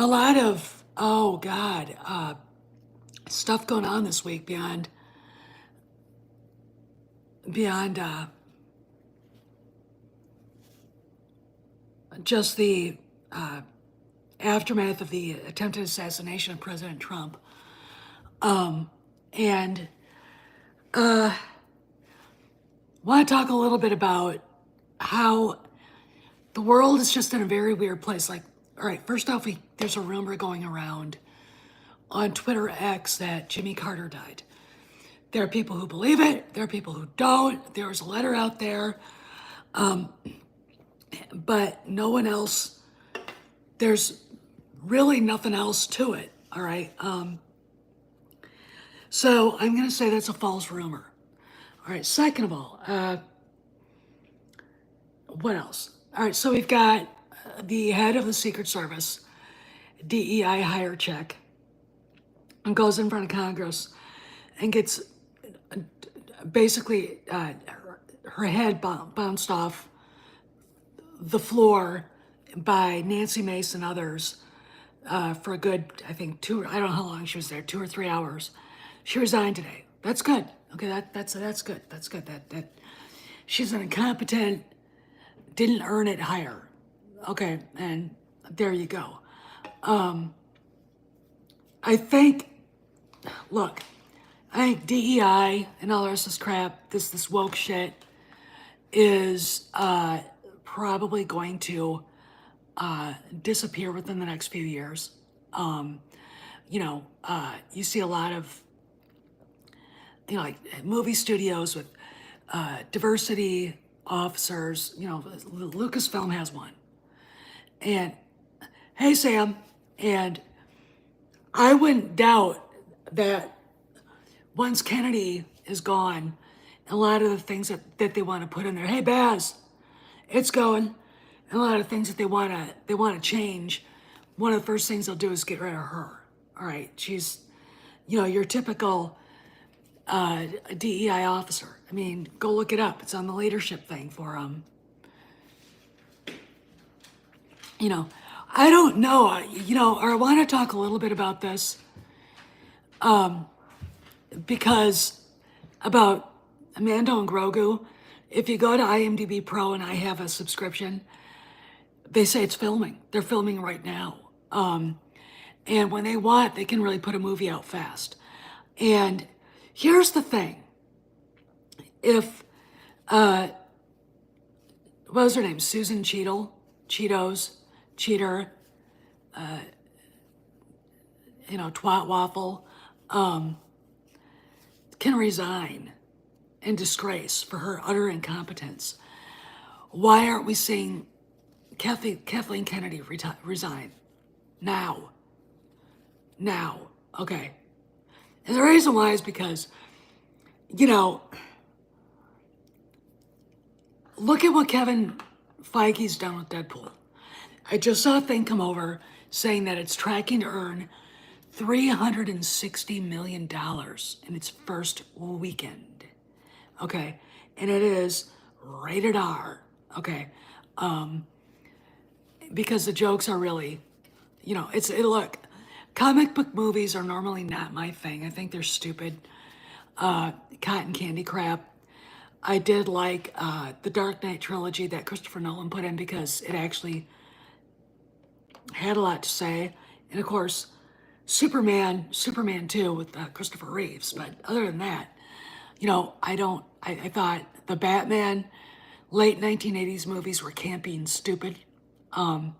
A lot of, oh God, stuff going on this week beyond just the uh, aftermath of the attempted assassination of President Trump. And want to talk a little bit about how the world is just in a very weird place. Like, all right, first off, there's a rumor going around on Twitter X that Jimmy Carter died. There are people who believe it. There are people who don't. There's a letter out there, but no one else. There's really nothing else to it. All right. So I'm going to say that's a false rumor. All right. Second of all, what else? All right. So we've got the head of the Secret Service, DEI hire check, and goes in front of Congress and gets basically her head bounced off the floor by Nancy Mace and others for a good, I think, I don't know how long she was there, 2 or 3 hours. She resigned today. That's good. Okay, that's good. That's good. That she's an incompetent, didn't earn it hire. Okay, and there you go. I think, look, I think DEI and all the rest of this crap, this woke shit, is probably going to disappear within the next few years. You see a lot of, like movie studios with diversity officers. Lucasfilm has one. And hey, Sam, and I wouldn't doubt that once Kennedy is gone, a lot of the things that they want to put in there, hey, Baz, it's going. And a lot of things that they want to change, one of the first things they'll do is get rid of her. All right, she's, your typical DEI officer. I mean, go look it up. It's on the leadership thing for I don't know, or I want to talk a little bit about this, because about Mando and Grogu. If you go to IMDb Pro, and I have a subscription, they say it's filming. They're filming right now. And when they want, they can really put a movie out fast. And here's the thing. If, what was her name? Susan Cheetos, Cheater, Twat Waffle, can resign in disgrace for her utter incompetence. Why aren't we seeing Kathleen Kennedy resign now? Okay. And the reason why is because, look at what Kevin Feige's done with Deadpool. I just saw a thing come over saying that it's tracking to earn $360 million in its first weekend. Okay. And it is rated R. Okay. Because the jokes are really, look, comic book movies are normally not my thing. I think they're stupid, cotton candy crap. I did like the Dark Knight trilogy that Christopher Nolan put in because it actually had a lot to say. And of course, Superman 2 with Christopher Reeves. But other than that, I thought the Batman late 1980s movies were campy and stupid. I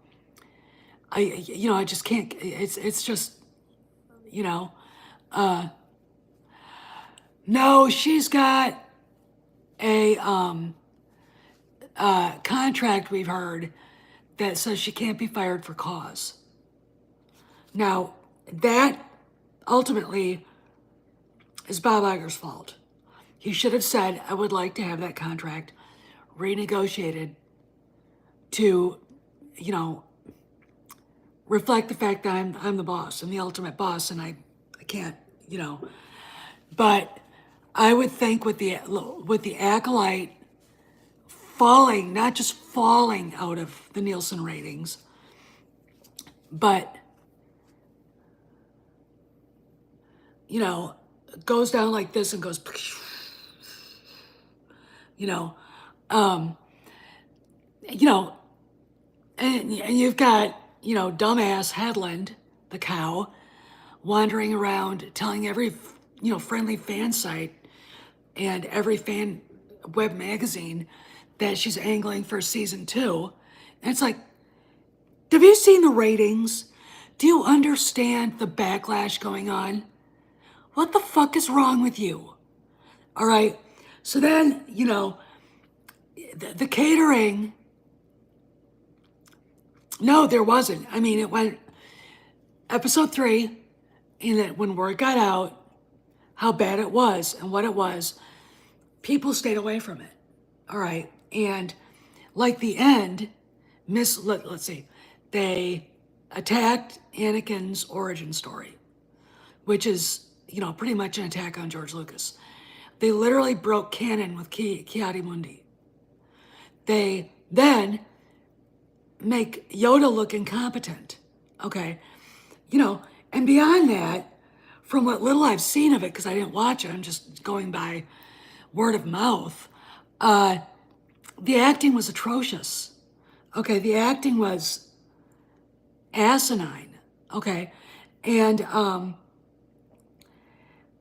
just can't, it's just, no, she's got a contract, we've heard, that says she can't be fired for cause. Now, that ultimately is Bob Iger's fault. He should have said, I would like to have that contract renegotiated to, reflect the fact that I'm the boss, I'm the ultimate boss, and I can't, But I would think with the Acolyte falling, not just falling out of the Nielsen ratings, but you know, goes down like this and goes, you know, um, you know, and you've got, dumbass Headland, the cow, wandering around telling every, friendly fan site and every fan web magazine that she's angling for season 2. And it's like, have you seen the ratings? Do you understand the backlash going on? What the fuck is wrong with you? All right. So then, the catering, no, there wasn't. I mean, it went episode 3, and then when word got out how bad it was and what it was, people stayed away from it. All right. And like the end, let's see, they attacked Anakin's origin story, which is, pretty much an attack on George Lucas. They literally broke canon with Ki-Adi-Mundi. They then make Yoda look incompetent. Okay. And beyond that, from what little I've seen of it, because I didn't watch it, I'm just going by word of mouth, the acting was atrocious. Okay, the acting was asinine. Okay, and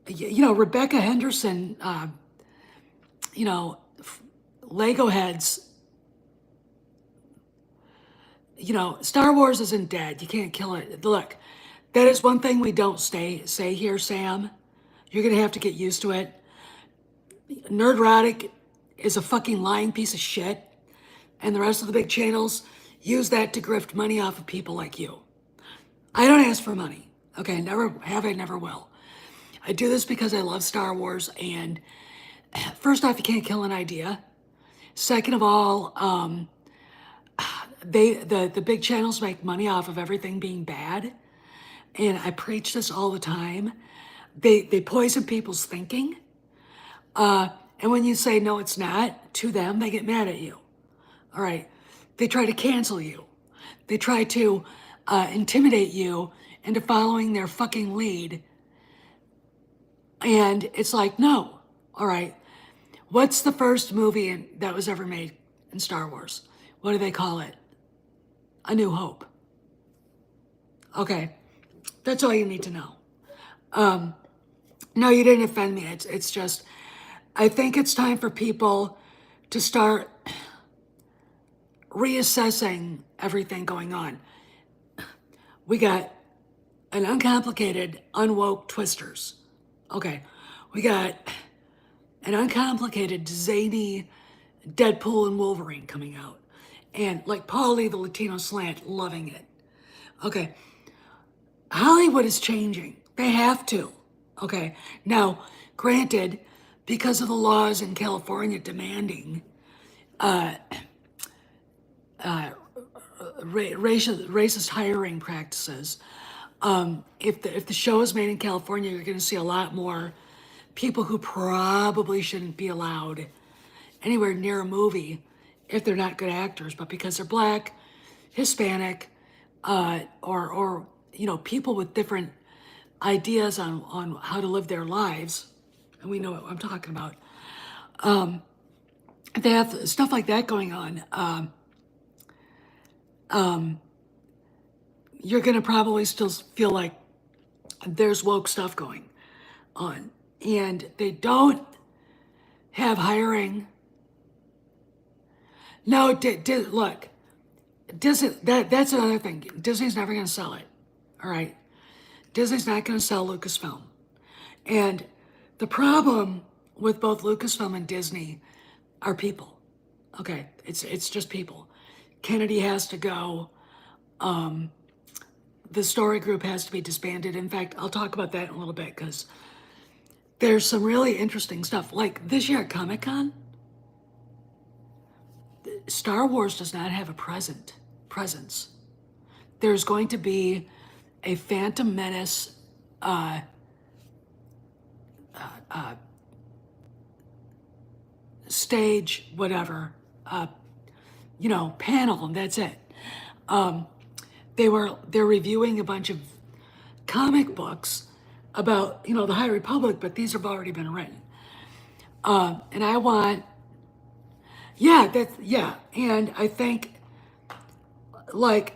Rebecca Henderson, Lego heads. Star Wars isn't dead. You can't kill it. Look, that is one thing we don't say here, Sam. You're gonna have to get used to it. Nerdrotic is a fucking lying piece of shit, and the rest of the big channels use that to grift money off of people like you. I don't ask for money. Okay, never have, I never will. I do this because I love Star Wars, and first off, you can't kill an idea. Second of all, the big channels make money off of everything being bad, and I preach this all the time. They poison people's thinking, and when you say no, it's not to them, they get mad at you. All right, they try to cancel you. They try to intimidate you into following their fucking lead. And it's like, no. All right. What's the first movie that was ever made in Star Wars? What do they call it? A New Hope. Okay. That's all you need to know. No, you didn't offend me. It's just, I think it's time for people to start reassessing everything going on. We got an uncomplicated, unwoke Twisters. Okay. We got an uncomplicated, zany Deadpool and Wolverine coming out. And like Paulie, the Latino slant, loving it. Okay. Hollywood is changing. They have to. Okay. Now, granted, because of the laws in California demanding racist hiring practices, if the show is made in California, you're going to see a lot more people who probably shouldn't be allowed anywhere near a movie if they're not good actors, but because they're Black, Hispanic, or people with different ideas on how to live their lives, and we know what I'm talking about. They have stuff like that going on. You're gonna probably still feel like there's woke stuff going on, and they don't have hiring. No, look, Disney. That's another thing. Disney's never gonna sell it. All right, Disney's not gonna sell Lucasfilm, and the problem with both Lucasfilm and Disney are people. Okay, it's just people. Kennedy has to go. The story group has to be disbanded. In fact, I'll talk about that in a little bit because there's some really interesting stuff. Like this year at Comic-Con, Star Wars does not have a presence. There's going to be a Phantom Menace stage, whatever, panel, and that's it. They're reviewing a bunch of comic books about, the High Republic, but these have already been written. And I want, yeah. And I think, like,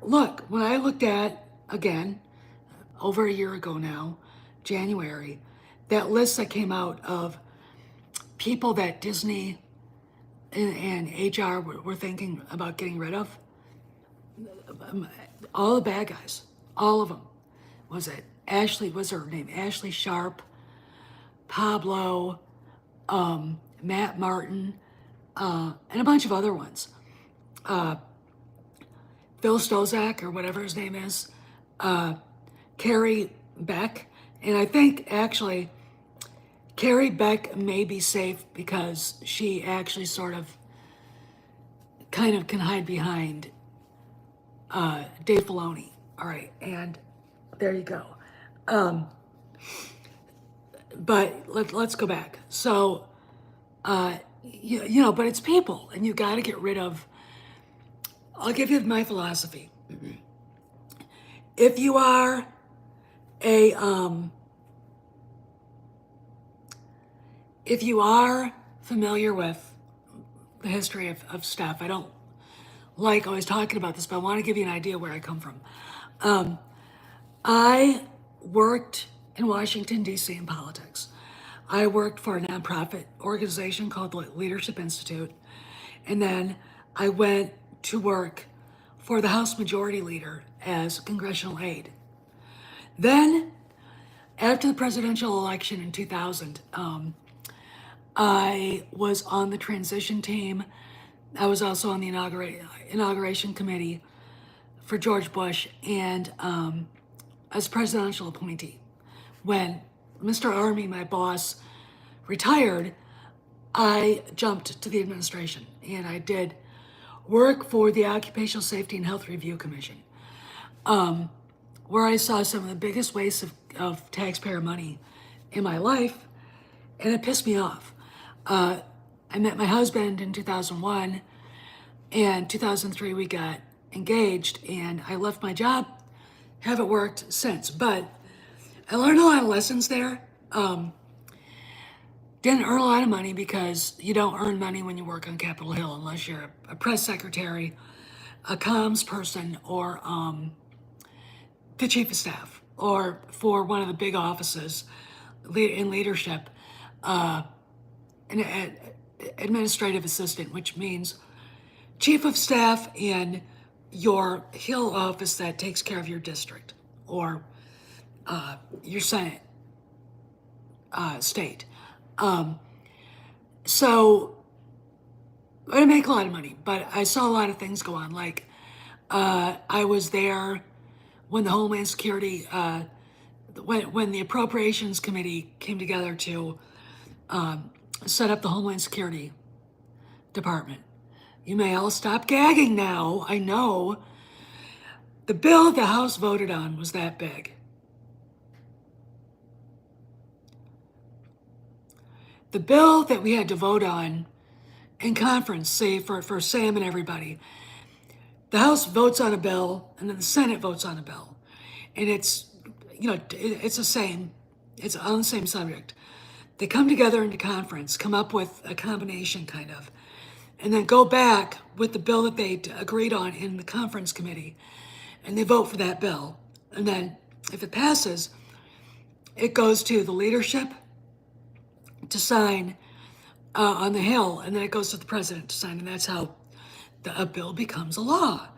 look, when I looked at, again, over a year ago now, January, that list that came out of people that Disney and HR were thinking about getting rid of, all the bad guys, all of them. Was it Ashley? Was her name Ashley Sharp, Pablo, Matt Martin, and a bunch of other ones. Phil Stozak, or whatever his name is, Carrie Beck, and I think actually Carrie Beck may be safe because she actually sort of kind of can hide behind Dave Filoni. All right, and there you go. But let's go back. So, but it's people, and you got to get rid of. I'll give you my philosophy. If you are if you are familiar with the history of stuff, I don't like always talking about this, but I want to give you an idea where I come from. I worked in Washington, D.C. in politics. I worked for a nonprofit organization called the Leadership Institute. And then I went to work for the House Majority Leader as a congressional aide. Then, after the presidential election in 2000, I was on the transition team. I was also on the inauguration committee for George Bush, and as presidential appointee. When Mr. Army, my boss, retired, I jumped to the administration, and I did work for the Occupational Safety and Health Review Commission, where I saw some of the biggest wastes of taxpayer money in my life, and it pissed me off. I met my husband in 2001, and 2003 we got engaged, and I left my job, haven't worked since, but I learned a lot of lessons there. Didn't earn a lot of money because you don't earn money when you work on Capitol Hill unless you're a press secretary, a comms person, or the chief of staff, or for one of the big offices in leadership, an administrative assistant, which means chief of staff in your Hill office that takes care of your district or your Senate state. So I didn't make a lot of money, but I saw a lot of things go on. Like I was there when the Homeland Security, when the Appropriations Committee came together to set up the Homeland Security Department. You may all stop gagging now. I know the bill the House voted on was that big. The bill that we had to vote on in conference, say for Sam and everybody, the House votes on a bill and then the Senate votes on a bill. And it's, it's the same, it's on the same subject. They come together into conference, come up with a combination kind of, and then go back with the bill that they agreed on in the conference committee, and they vote for that bill. And then if it passes, it goes to the leadership to sign on the Hill, and then it goes to the president to sign, and that's how a bill becomes a law.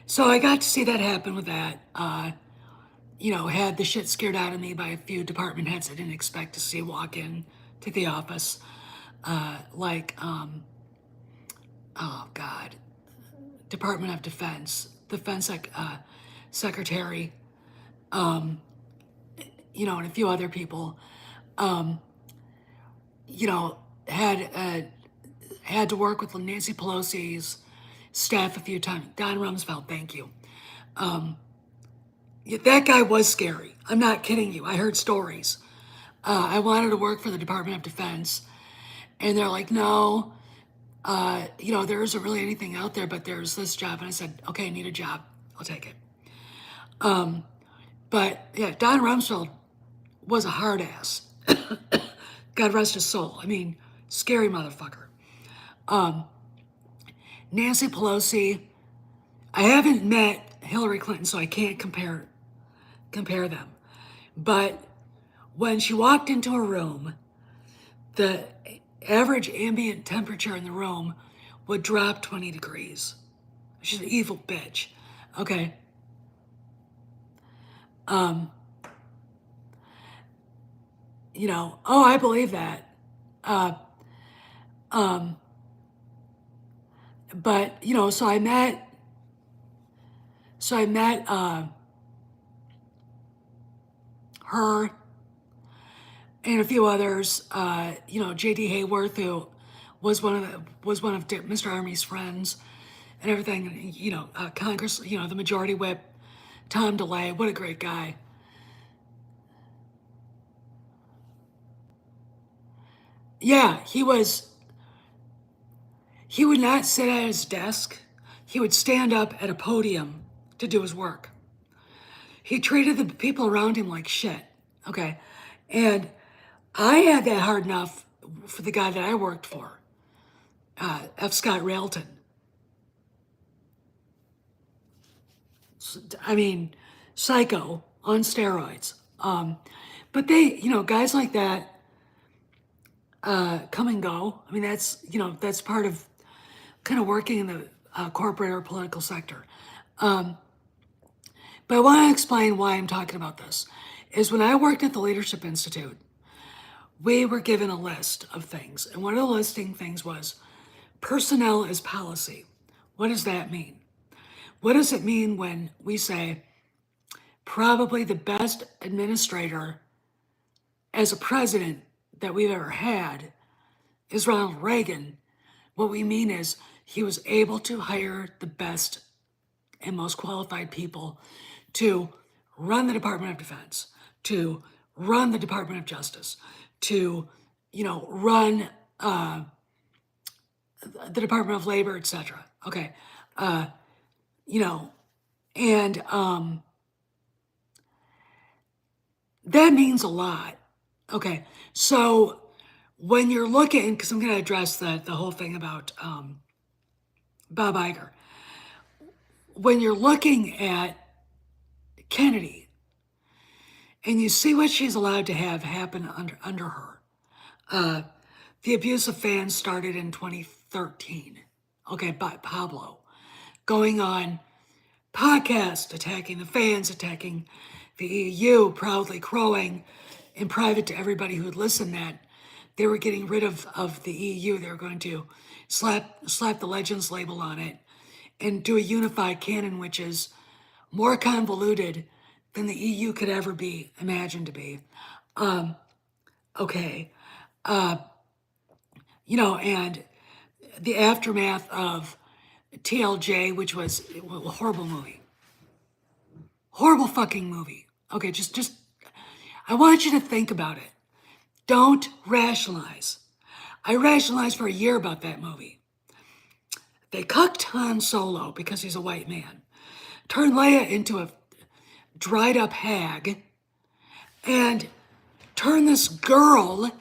So I got to see that happen with that. Had the shit scared out of me by a few department heads I didn't expect to see walk in to the office. Department of Defense Secretary, and a few other people, had to work with Nancy Pelosi's staff a few times. Don Rumsfeld, thank you. That guy was scary. I'm not kidding you. I heard stories. I wanted to work for the Department of Defense, and they're like, no, there isn't really anything out there, but there's this job. And I said, okay, I need a job. I'll take it. But yeah, Don Rumsfeld was a hard ass. God rest his soul. I mean, scary motherfucker. Nancy Pelosi, I haven't met Hillary Clinton, so I can't compare them. But when she walked into a room, the average ambient temperature in the room would drop 20 degrees. She's an evil bitch. Okay. You know, oh, I believe that. But, you know, so I met her and a few others, you know, J.D. Hayworth, who was one of Mr. Army's friends and everything. You know, Congress, you know, the Majority Whip, Tom DeLay, what a great guy. Yeah, he would not sit at his desk. He would stand up at a podium to do his work. He treated the people around him like shit. Okay. And I had that hard enough for the guy that I worked for, F. Scott Railton. I mean, psycho on steroids. But they, you know, guys like that come and go. I mean, that's, you know, that's part of kind of working in the corporate or political sector. But I want to explain why I'm talking about this. Is when I worked at the Leadership Institute, we were given a list of things. And one of the listing things was personnel is policy. What does that mean? What does it mean when we say probably the best administrator as a president that we've ever had is Ronald Reagan? What we mean is he was able to hire the best and most qualified people to run the Department of Defense, to run the Department of Justice, to, you know, run the Department of Labor, etc. Okay, you know, and that means a lot. Okay, so when you're looking, because I'm going to address the whole thing about Bob Iger, when you're looking at Kennedy and you see what she's allowed to have happen under her, the abuse of fans started in 2013. Okay, by Pablo, going on podcast, attacking the fans, attacking the EU, proudly crowing in private to everybody who would listen that they were getting rid of the EU. They were going to slap the Legends label on it and do a unified canon, which is more convoluted than the EU could ever be imagined to be. Okay. You know, and the aftermath of TLJ, which was a horrible movie. Horrible fucking movie. Okay, just, I want you to think about it. Don't rationalize. I rationalized for a year about that movie. They cucked Han Solo because he's a white man, turned Leia into a dried up hag, and turned this girl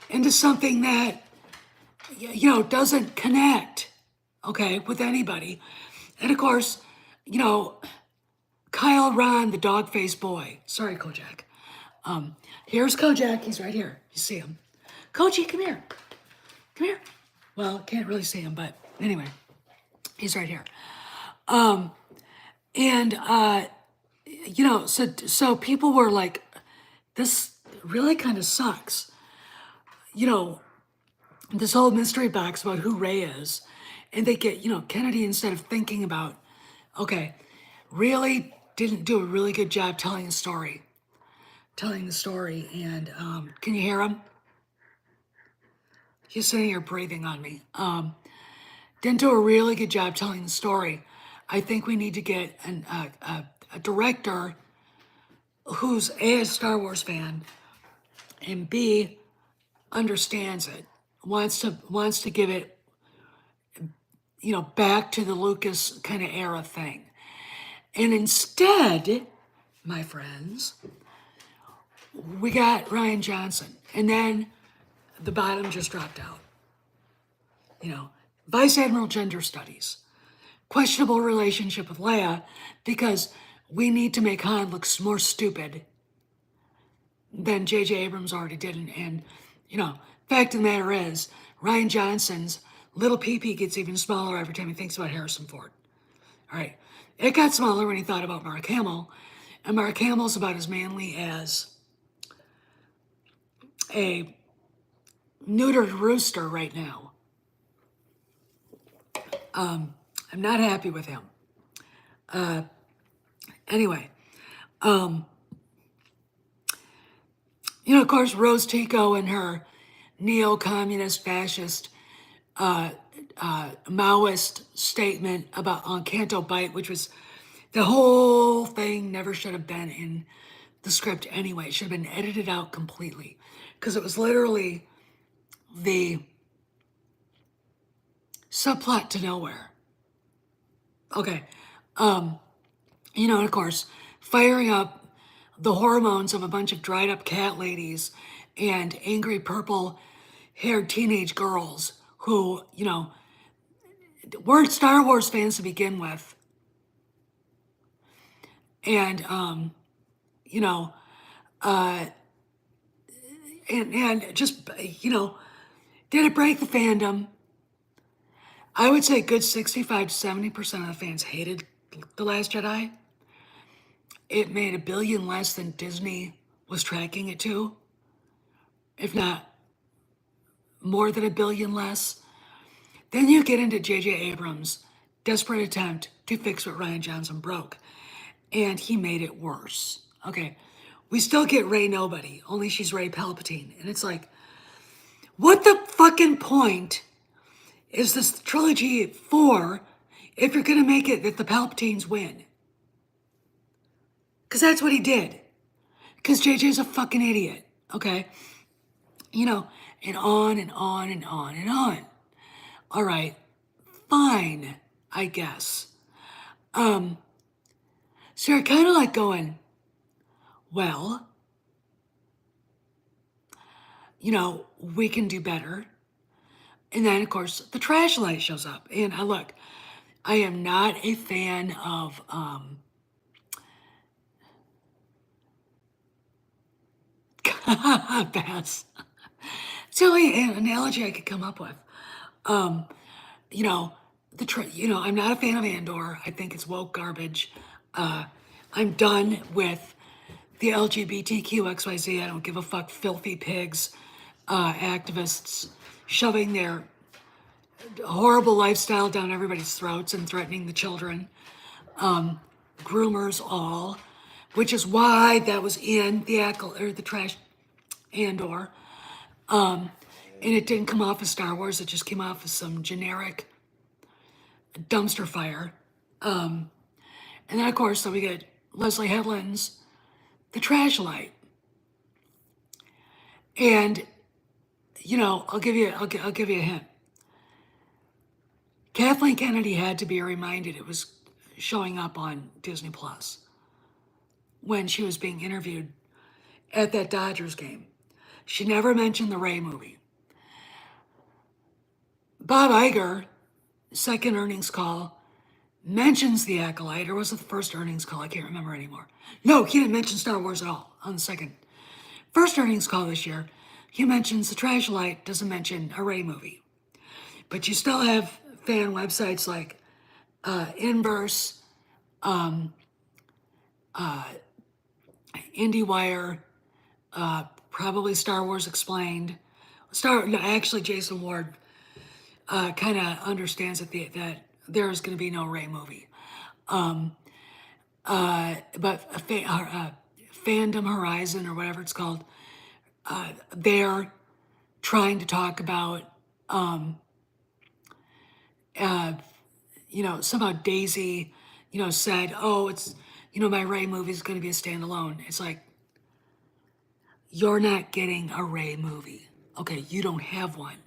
into something that, you know, doesn't connect, okay, with anybody. And of course, you know, Kyle Ron, the dog-faced boy. Sorry, Kojak. Here's Kojak. He's right here. You see him. Koji, come here. Come here. Well, can't really see him, but anyway, he's right here. You know, so people were like, this really kind of sucks. You know, this whole mystery box about who Ray is. And they get, you know, Kennedy, instead of thinking about, okay, really didn't do a really good job telling the story. And can you hear him? He's sitting here breathing on me. Didn't do a really good job telling the story. I think we need to get a director who's A, a Star Wars fan, and B, understands it, wants to give it, you know, back to the Lucas kind of era thing. And instead, my friends, we got Rian Johnson. And then the bottom just dropped out. You know, Vice Admiral Gender Studies. Questionable relationship with Leia because we need to make Han look more stupid than J.J. Abrams already did. And, you know, fact of the matter is, Rian Johnson's little pee-pee gets even smaller every time he thinks about Harrison Ford. All right. It got smaller when he thought about Mark Hamill. And Mark Hamill's about as manly as a neutered rooster right now. I'm not happy with him. Anyway, you know, of course, Rose Tico and her neo-communist, fascist, Maoist statement about on Canto Bight, which was the whole thing never should have been in the script anyway. It should have been edited out completely because it was literally the subplot to nowhere. Okay. You know, and of course, firing up the hormones of a bunch of dried up cat ladies and angry purple haired teenage girls who, you know, weren't Star Wars fans to begin with. And, you know, and just, you know, did it break the fandom? I would say a good 65 to 70% of the fans hated The Last Jedi. It made $1 billion less than Disney was tracking it to, if not more than $1 billion less. Then you get into J.J. Abrams' desperate attempt to fix what Rian Johnson broke, and he made it worse. Okay, we still get Rey Nobody, only she's Rey Palpatine, and it's like, what the fucking point is this trilogy for if you're gonna make it that the Palpatines win? Because that's what he did. Because JJ's a fucking idiot, okay? You know, and on and on and on and on. All right, fine, I guess. So you're kind of like going, well, you know, we can do better. And then, of course, the trash light shows up. And look, I am not a fan of bats. It's the only analogy I could come up with. You know, you know, I'm not a fan of Andor. I think it's woke garbage. I'm done with the LGBTQ XYZ. I don't give a fuck. Filthy pigs, activists shoving their horrible lifestyle down everybody's throats and threatening the children. Groomers all, which is why that was in the trash Andor. And it didn't come off as Star Wars. It just came off as some generic dumpster fire. And then, of course, so we get Leslie Headland's The Trash Light. And, you know, I'll give you a hint. Kathleen Kennedy had to be reminded it was showing up on Disney Plus when she was being interviewed at that Dodgers game. She never mentioned the Rey movie. Bob Iger, second earnings call, mentions The Acolyte, or was it the first earnings call? I can't remember anymore. No, he didn't mention Star Wars at all on the first earnings call this year. He mentions The Trash Light, doesn't mention a Rey movie. But you still have fan websites like Inverse, IndieWire, probably Star Wars Explained. Actually, Jason Ward kind of understands that there is going to be no Rey movie. But Fandom Horizon, or whatever it's called, they're trying to talk about, you know, somehow Daisy, you know, said, oh, it's, you know, my Rey movie is going to be a standalone. It's like, you're not getting a Rey movie. Okay, you don't have one.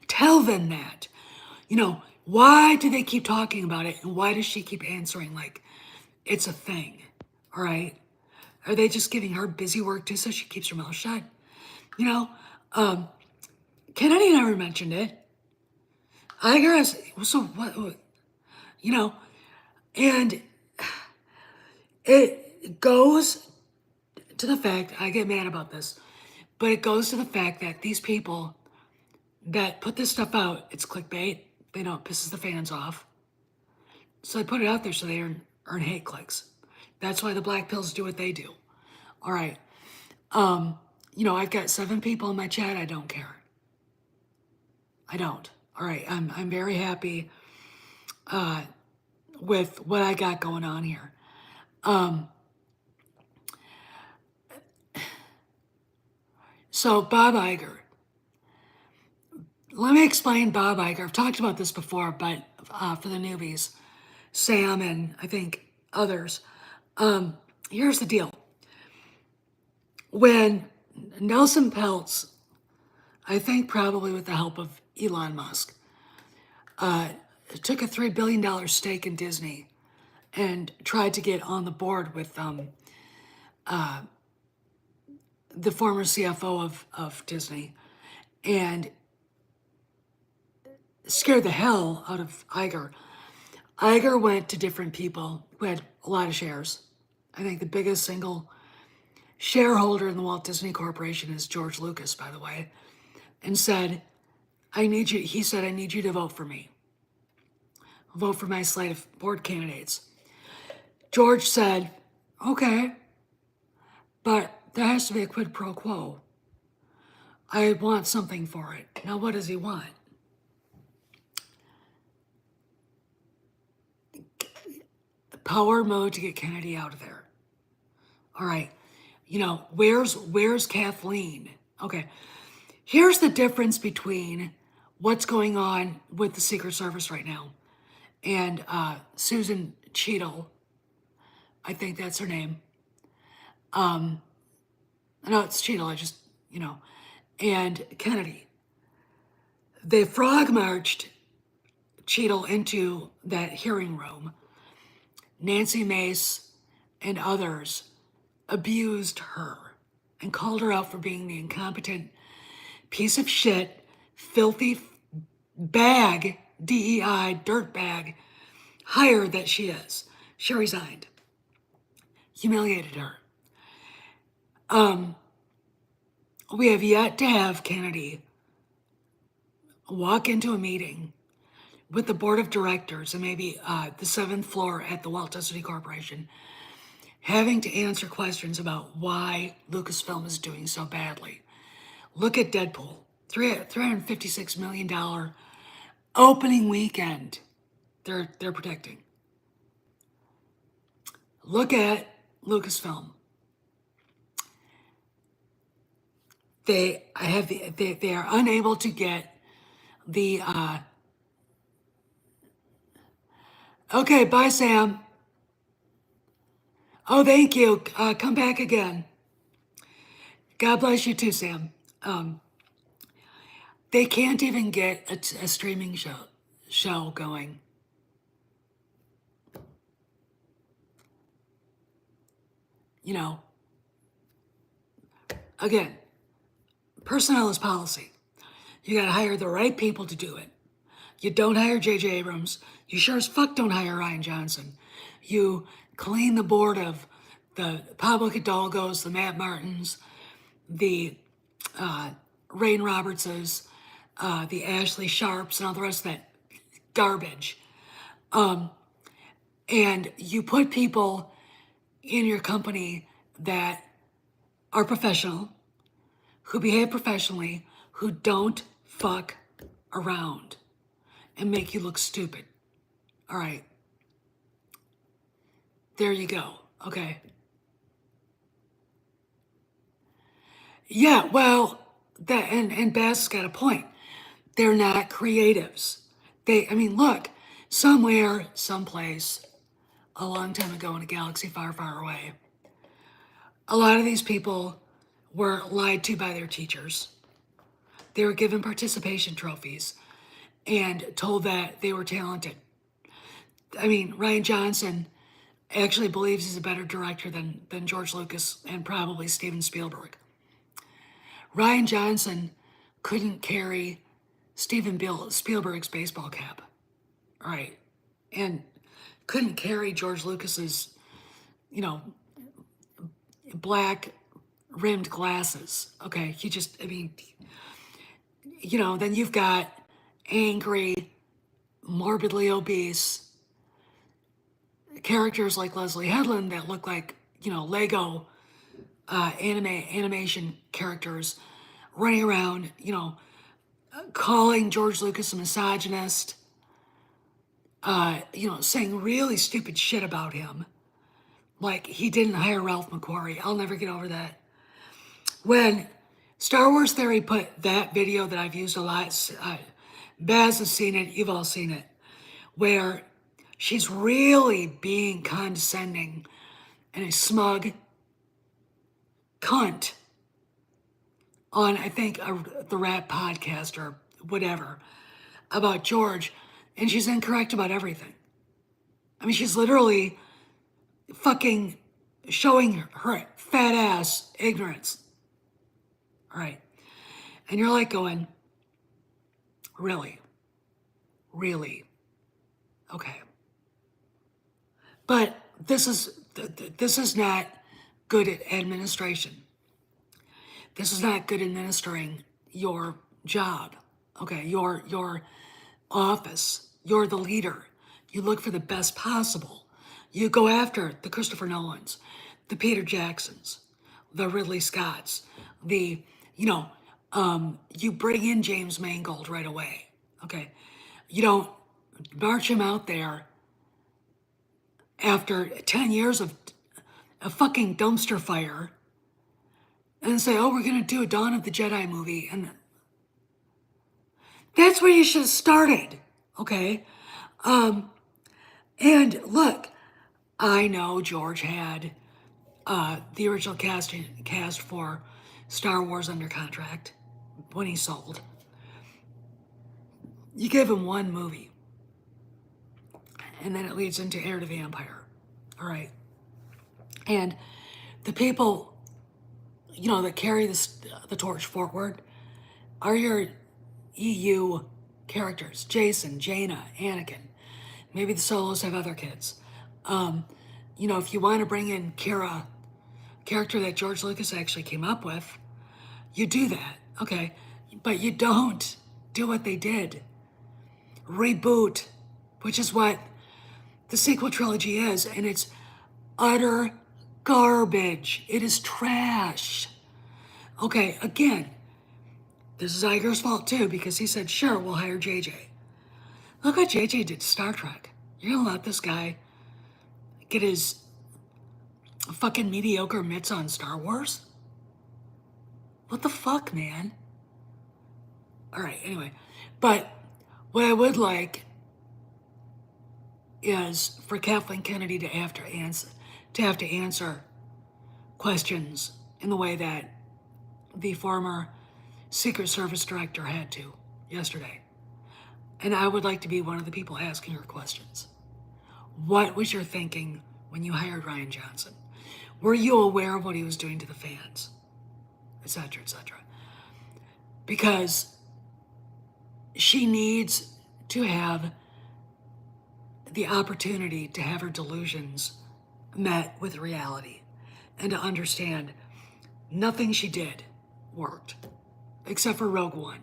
Tell them that. You know, why do they keep talking about it? And why does she keep answering like it's a thing? All right? Are they just giving her busy work too so she keeps her mouth shut? You know, um, Kennedy never mentioned it. Iger has, so what, you know, and it goes to the fact, I get mad about this, but it goes to the fact that these people that put this stuff out, it's clickbait. They know it pisses the fans off. So they put it out there so they earn hate clicks. That's why the black pills do what they do. All right. You know, I've got 7 people in my chat. I don't care. I don't. All right. I'm very happy with what I got going on here. So Bob Iger. Let me explain Bob Iger. I've talked about this before, but for the newbies, Sam and I think others, here's the deal. When Nelson Peltz, I think probably with the help of Elon Musk, took a $3 billion stake in Disney and tried to get on the board with the former CFO of Disney, and scared the hell out of Iger. Iger went to different people who had a lot of shares. I think the biggest single shareholder in the Walt Disney Corporation is George Lucas, by the way, and said, he said, I need you to vote for me. Vote for my slate of board candidates. George said, okay, but there has to be a quid pro quo. I want something for it. Now, what does he want? Power mode to get Kennedy out of there. All right. You know, where's Kathleen? Okay. Here's the difference between what's going on with the Secret Service right now and Susan Cheadle. I think that's her name. No, it's Cheadle. And Kennedy. They frog marched Cheadle into that hearing room. Nancy Mace and others abused her and called her out for being the incompetent piece of shit, filthy bag, DEI, dirtbag, hire that she is. She resigned. Humiliated her. We have yet to have Kennedy walk into a meeting with the board of directors and maybe the 7th floor at the Walt Disney Corporation, having to answer questions about why Lucasfilm is doing so badly. Look at Deadpool, $356 million opening weekend they're protecting. Look at Lucasfilm. They are unable to get the okay, bye Sam. Oh, thank you. Come back again. God bless you too, Sam. They can't even get a streaming show going. You know, again, personnel is policy. You gotta hire the right people to do it. You don't hire J.J. Abrams. You sure as fuck don't hire Rian Johnson. You clean the board of the Pablo Hidalgos, the Matt Martins, the Rain Robertses, the Ashley Sharps, and all the rest of that garbage. And you put people in your company that are professional, who behave professionally, who don't fuck around and make you look stupid. All right. There you go. Okay. Yeah, well, that and Bass got a point. They're not creatives. Look, somewhere, someplace, a long time ago in a galaxy far, far away, a lot of these people were lied to by their teachers. They were given participation trophies and told that they were talented. Rian Johnson actually believes he's a better director than George Lucas and probably Steven Spielberg. Rian Johnson couldn't carry Spielberg's baseball cap, right? And couldn't carry George Lucas's, you know, black rimmed glasses. Okay, he just, I mean, then you've got angry, morbidly obese characters like Leslie Headland that look like, Lego animation characters running around, calling George Lucas a misogynist, saying really stupid shit about him. Like he didn't hire Ralph McQuarrie. I'll never get over that. When Star Wars Theory put that video that I've used a lot, Baz has seen it, you've all seen it, where she's really being condescending and a smug cunt on, I think, the Rap podcast or whatever about George, and she's incorrect about everything. I mean, she's literally fucking showing her fat ass ignorance. All right. And you're like going, really? Really? Okay. But this is not good at administration. This is not good administering your job. Okay, your office. You're the leader. You look for the best possible. You go after the Christopher Nolans, the Peter Jacksons, the Ridley Scotts, you bring in James Mangold right away. Okay, you don't march him out there after 10 years of a fucking dumpster fire and say, oh, we're going to do a Dawn of the Jedi movie. And that's where you should have started, okay? And look, I know George had the original cast for Star Wars under contract when he sold. You give him one movie, and then it leads into Heir to the Empire, all right? And the people, that carry the torch forward are your EU characters, Jason, Jaina, Anakin. Maybe the Solos have other kids. If you want to bring in Kira, character that George Lucas actually came up with, you do that, okay? But you don't do what they did. Reboot, which is what the sequel trilogy is, and it's utter garbage. It is trash. Okay, again, this is Iger's fault too, because he said, sure, we'll hire JJ. Look what JJ did to Star Trek. You're gonna let this guy get his fucking mediocre mitts on Star Wars? What the fuck, man? All right, anyway. But what I would like is for Kathleen Kennedy to have to answer questions in the way that the former Secret Service director had to yesterday. And I would like to be one of the people asking her questions. What was your thinking when you hired Rian Johnson? Were you aware of what he was doing to the fans? Et cetera, et cetera. Because she needs to have the opportunity to have her delusions met with reality and to understand nothing she did worked, except for Rogue One.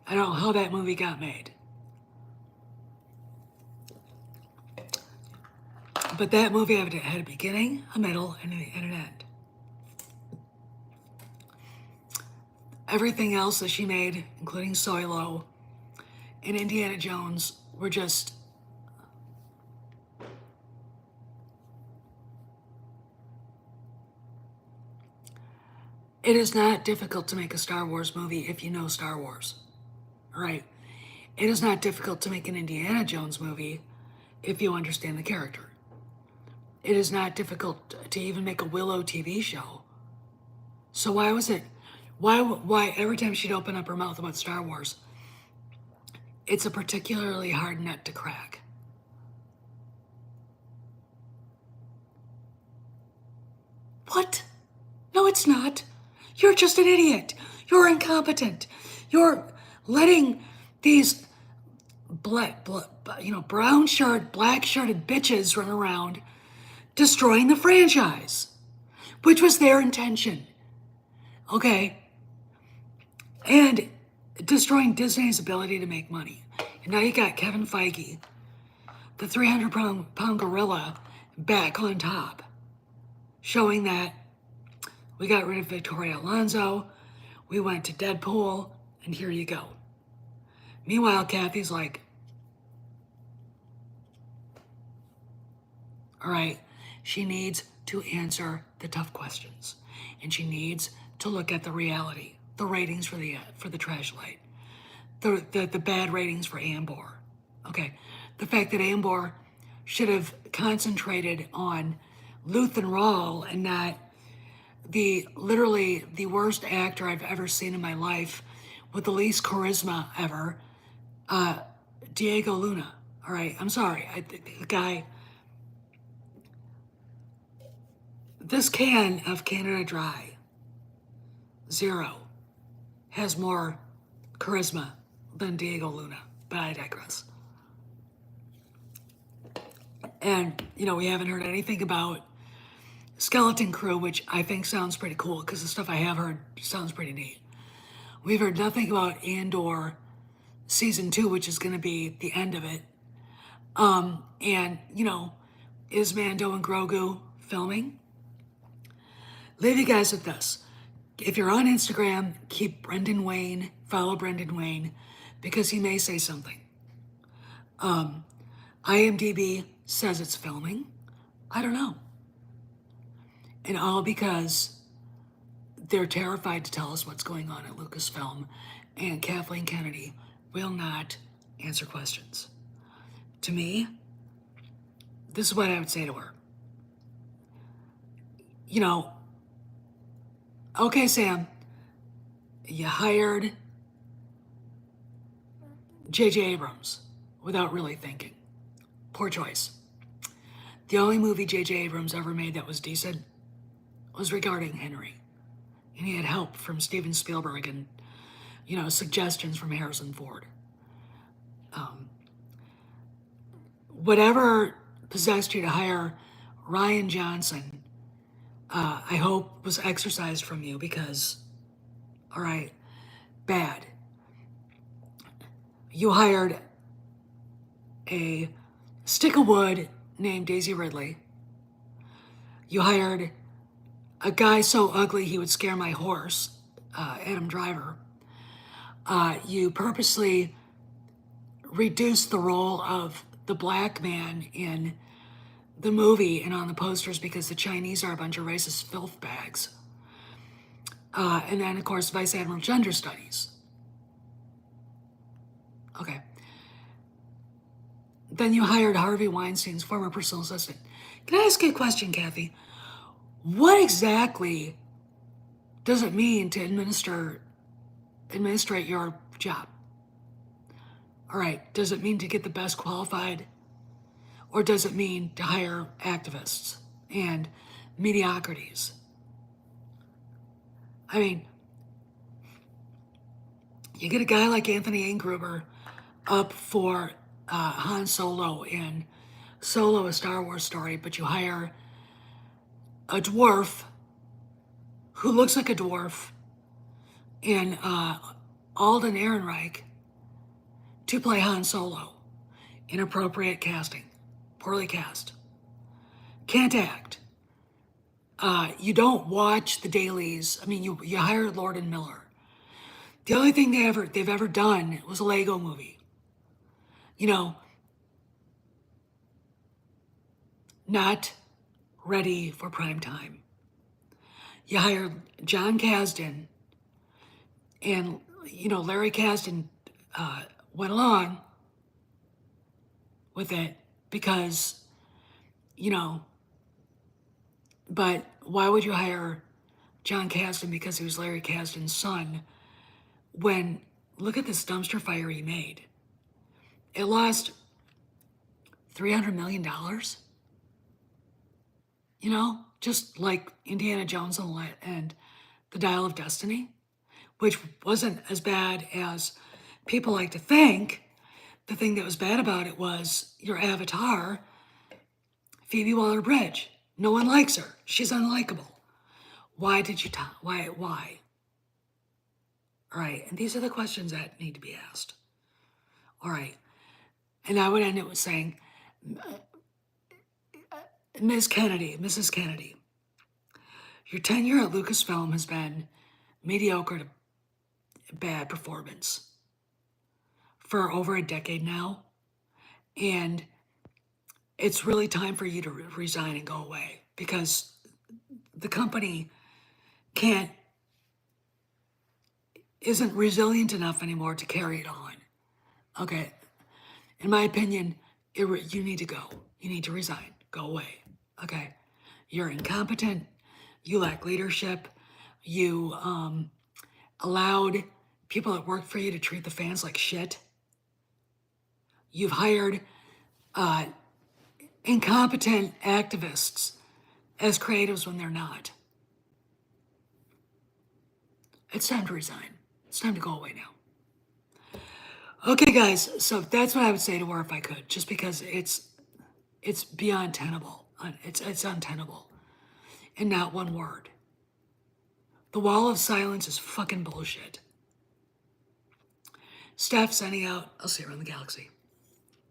I don't know how that movie got made. But that movie had a beginning, a middle, and an end. Everything else that she made, including Solo and Indiana Jones, were just it is not difficult to make a Star Wars movie if you know Star Wars, right? It is not difficult to make an Indiana Jones movie if you understand the character. It is not difficult to even make a Willow TV show. So why every time she'd open up her mouth about Star Wars, it's a particularly hard nut to crack. What? No, it's not. You're just an idiot. You're incompetent. You're letting these brown shirt, black shirted bitches run around destroying the franchise, which was their intention. Okay? And destroying Disney's ability to make money. And now you got Kevin Feige, the 300-pound gorilla, back on top, showing that we got rid of Victoria Alonso, we went to Deadpool, and here you go. Meanwhile, Kathy's like, all right, she needs to answer the tough questions, and she needs to look at the reality, the ratings for the Trash Light, the bad ratings for Ambor. Okay, the fact that Ambor should have concentrated on Luthen Rawl and not literally the worst actor I've ever seen in my life with the least charisma ever, Diego Luna. All right, I'm sorry, the guy. This can of Canada Dry Zero has more charisma than Diego Luna, but I digress. And, we haven't heard anything about Skeleton Crew, which I think sounds pretty cool because the stuff I have heard sounds pretty neat. We've heard nothing about Andor Season 2, which is going to be the end of it. And, is Mando and Grogu filming? Leave you guys with this. If you're on Instagram, follow Brendan Wayne, because he may say something. IMDb says it's filming. I don't know. And all because they're terrified to tell us what's going on at Lucasfilm, and Kathleen Kennedy will not answer questions. To me, this is what I would say to her. Okay, Sam, you hired J.J. Abrams without really thinking. Poor choice. The only movie J.J. Abrams ever made that was decent was regarding Henry. And he had help from Steven Spielberg and, suggestions from Harrison Ford. Whatever possessed you to hire Rian Johnson, I hope was exercised from you because, all right, bad. You hired a stick of wood named Daisy Ridley. You hired a guy so ugly he would scare my horse, Adam Driver. You purposely reduced the role of the black man in the movie and on the posters because the Chinese are a bunch of racist filth bags. And then, of course, Vice Admiral Gender Studies. Okay. Then you hired Harvey Weinstein's former personal assistant. Can I ask you a question, Kathy? What exactly does it mean to administrate your job? All right, does it mean to get the best qualified? Or does it mean to hire activists and mediocrities? I mean, you get a guy like Anthony Gruber up for Han Solo in Solo, a Star Wars story, but you hire a dwarf who looks like a dwarf in Alden Ehrenreich to play Han Solo. Inappropriate casting. Poorly cast. Can't act. You don't watch the dailies. I mean, you hired Lord and Miller. The only thing they've ever done was a Lego movie. Not ready for prime time. You hired John Kasdan, and Larry Kasdan went along with it because, but why would you hire John Kasdan because he was Larry Kasdan's son when, look at this dumpster fire he made. It lost $300 million. just like Indiana Jones and the Dial of Destiny, which wasn't as bad as people like to think. The thing that was bad about it was your avatar, Phoebe Waller-Bridge. No one likes her. She's unlikable. Why did you why? All right, and these are the questions that need to be asked. All right, and I would end it with saying, Mrs. Kennedy, your tenure at Lucasfilm has been mediocre to bad performance for over a decade now, and it's really time for you to resign and go away because the company isn't resilient enough anymore to carry it on. Okay, in my opinion, you need to go. You need to resign. Go away. Okay, you're incompetent. You lack leadership. You allowed people that work for you to treat the fans like shit. You've hired incompetent activists as creatives when they're not. It's time to resign. It's time to go away now. Okay, guys, so that's what I would say to her if I could, just because it's beyond tenable. It's untenable. And not one word. The wall of silence is fucking bullshit. Steph signing out. I'll see you around the galaxy.